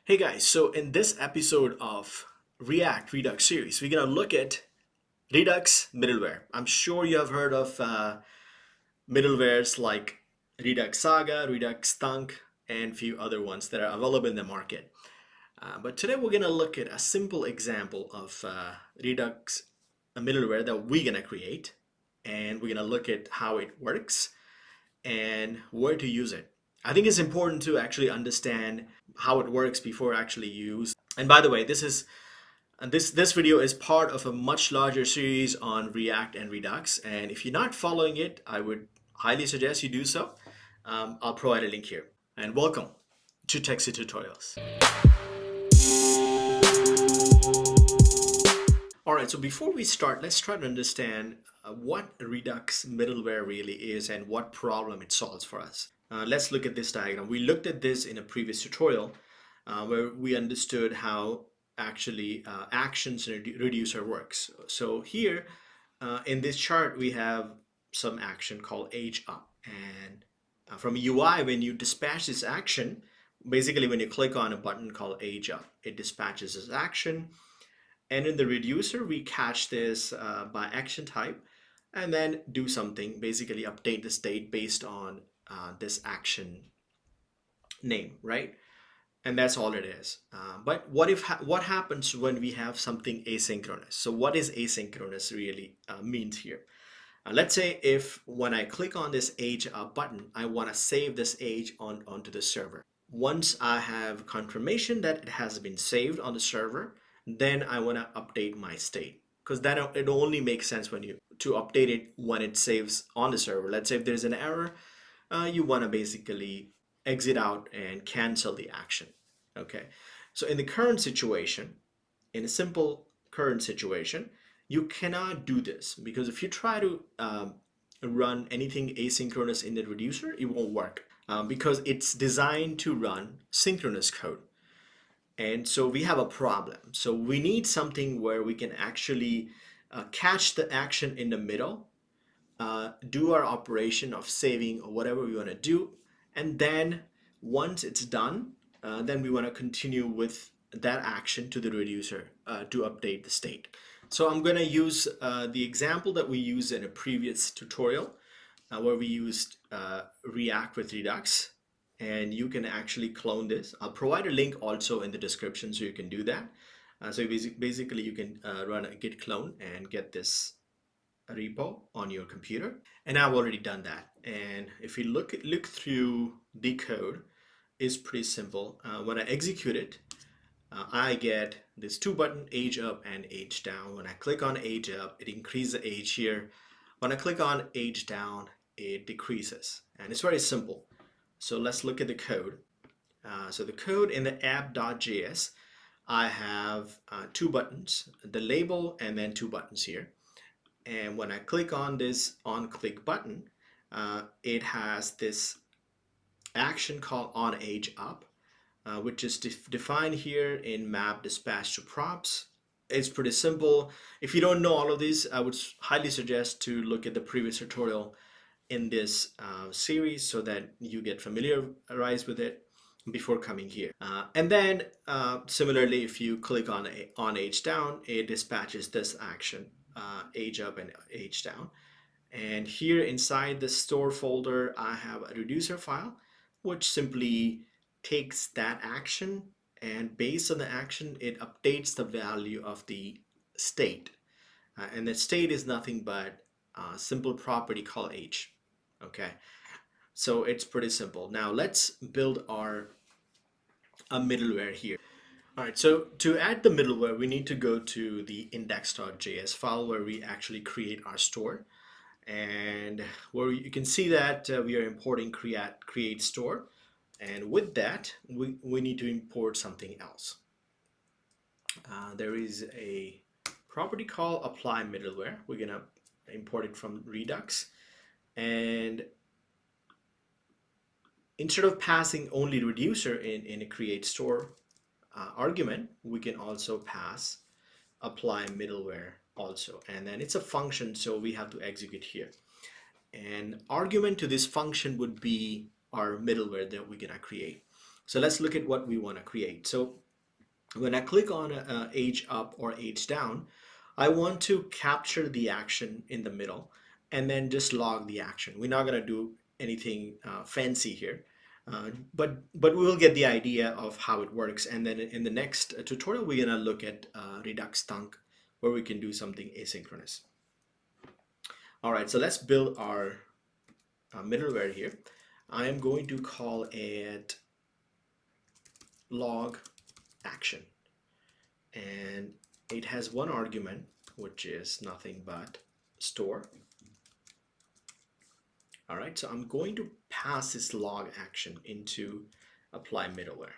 Hey guys, so in this episode of React Redux series, we're gonna look at Redux Middleware. I'm sure you have heard of middlewares like Redux Saga, Redux Thunk, and few other ones that are available in the market. But today we're gonna look at a simple example of Redux middleware that we're gonna create, and we're gonna look at how it works and where to use it. I think it's important to actually understand how it works before actually use. And by the way, this video is part of a much larger series on React and Redux. And if you're not following it, I would highly suggest you do so. I'll provide a link here. And welcome to Texas Tutorials. All right, so before we start, let's try to understand what Redux middleware really is and what problem it solves for us. Let's look at this diagram. We looked at this in a previous tutorial where we understood how actually actions reducer works. So here in this chart, we have some action called age up. And from UI, when you dispatch this action, basically when you click on a button called age up, it dispatches this action. And in the reducer, we catch this by action type and then do something, basically update the state based on this action name, right? And that's all it is. But what happens when we have something asynchronous? So what is asynchronous really means here? Let's say if when I click on this age up button, I want to save this age onto the server. Once I have confirmation that it has been saved on the server, then I want to update my state because then it only makes sense when you to update it when it saves on the server. Let's say if there's an error, you want to basically exit out and cancel the action. Okay, so in the current situation, in a simple current situation, you cannot do this because if you try to run anything asynchronous in the reducer, it won't work because it's designed to run synchronous code. And so we have a problem. So we need something where we can actually catch the action in the middle, do our operation of saving or whatever we want to do. And then once it's done, then we want to continue with that action to the reducer to update the state. So I'm going to use the example that we used in a previous tutorial where we used React with Redux. And you can actually clone this. I'll provide a link also in the description so you can do that. So basically you can run a git clone and get this repo on your computer. And I've already done that. And if you look through the code, it's pretty simple. When I execute it, I get this two button, age up and age down. When I click on age up, it increases the age here. When I click on age down, it decreases. And it's very simple. So let's look at the code. So the code in the app.js, I have two buttons, the label and then two buttons here. And when I click on this on click button, it has this action called on age up, which is defined here in map dispatch to props. It's pretty simple. If you don't know all of these, I would highly suggest to look at the previous tutorial in this series so that you get familiarized with it before coming here. And then similarly, if you click on age down, it dispatches this action, age up and age down. And here inside the store folder, I have a reducer file, which simply takes that action and based on the action, it updates the value of the state. And the state is nothing but a simple property called age. Okay, so it's pretty simple. Now let's build our middleware here. All right, so to add the middleware, we need to go to the index.js file where we actually create our store. And where you can see that we are importing create store. And with that, we need to import something else. There is a property called apply middleware. We're gonna import it from Redux. And instead of passing only reducer in a create store argument, we can also pass apply middleware also. And then it's a function, so we have to execute here. And argument to this function would be our middleware that we're gonna create. So let's look at what we want to create. So when I click on age up or age down, I want to capture the action in the middle and then just log the action. We're not going to do anything fancy here, but we will get the idea of how it works. And then in the next tutorial, we're going to look at Redux thunk, where we can do something asynchronous. All right, so let's build our middleware here. I am going to call it log action, and it has one argument, which is nothing but store. All right, so I'm going to pass this log action into apply middleware.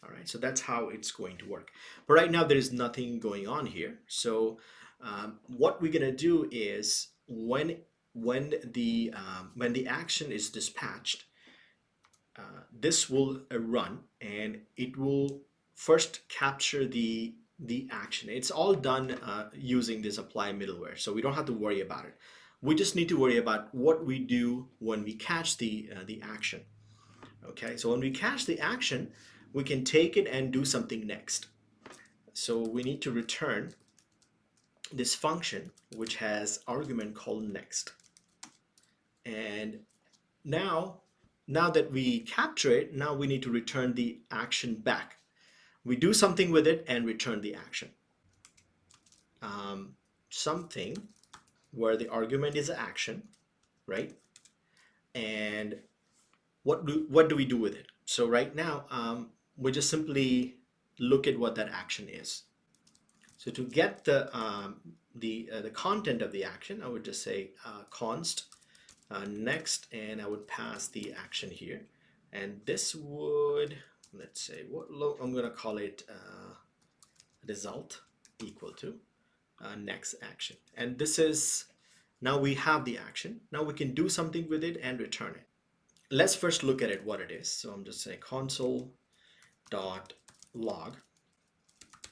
All right, so that's how it's going to work. But right now there is nothing going on here. So what we're gonna do is when the action is dispatched, this will run and it will first capture the action. It's all done using this apply middleware, so we don't have to worry about it. We just need to worry about what we do when we catch the action. Okay, so when we catch the action, we can take it and do something next. So we need to return this function which has argument called next. And now that we capture it, now we need to return the action back. We do something with it and return the action. Something where the argument is action, right? And what do we do with it? So right now, we just simply look at what that action is. So to get the content of the action, I would just say const next, and I would pass the action here. And this would, let's say, I'm going to call it result equal to next action. And this is, now we have the action. Now we can do something with it and return it. Let's first look at it, what it is. So I'm just saying console.log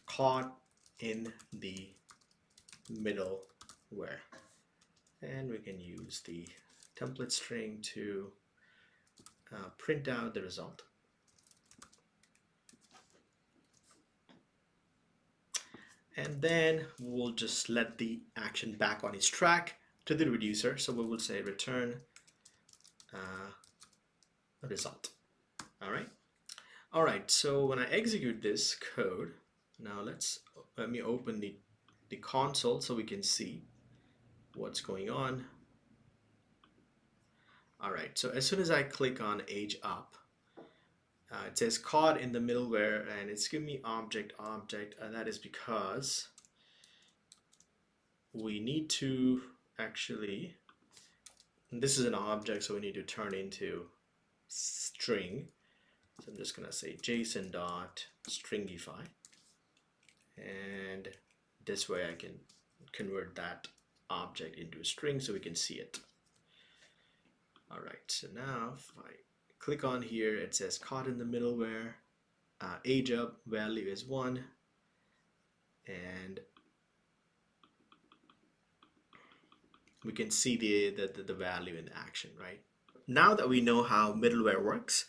caught in the middleware. And we can use the template string to print out the result. And then we'll just let the action back on its track to the reducer. So we will say return result. All right. All right. So when I execute this code, now let me open the console so we can see what's going on. All right. So as soon as I click on age up, it says caught in the middleware, and it's giving me object, and that is because we need to actually, this is an object, so we need to turn into string. So I'm just gonna say JSON.stringify, and this way I can convert that object into a string so we can see it. All right, so now if I click on here, it says caught in the middleware, age up value is 1, and we can see the value in the action, right? Now that we know how middleware works,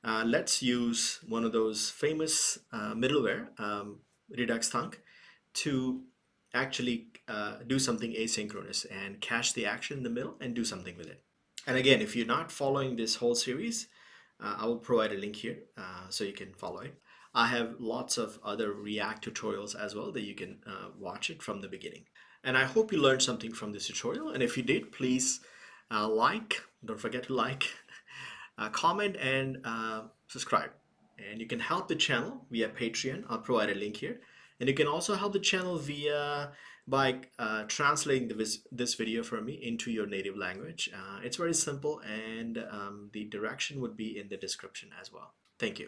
let's use one of those famous middleware, Redux thunk, to actually do something asynchronous and cache the action in the middle and do something with it. And again, if you're not following this whole series, I will provide a link here so you can follow it. I have lots of other React tutorials as well that you can watch it from the beginning. And I hope you learned something from this tutorial. And if you did, please don't forget to like, comment, and subscribe. And you can help the channel via Patreon. I'll provide a link here. And you can also help the channel by translating this video for me into your native language. It's very simple, and the direction would be in the description as well. Thank you.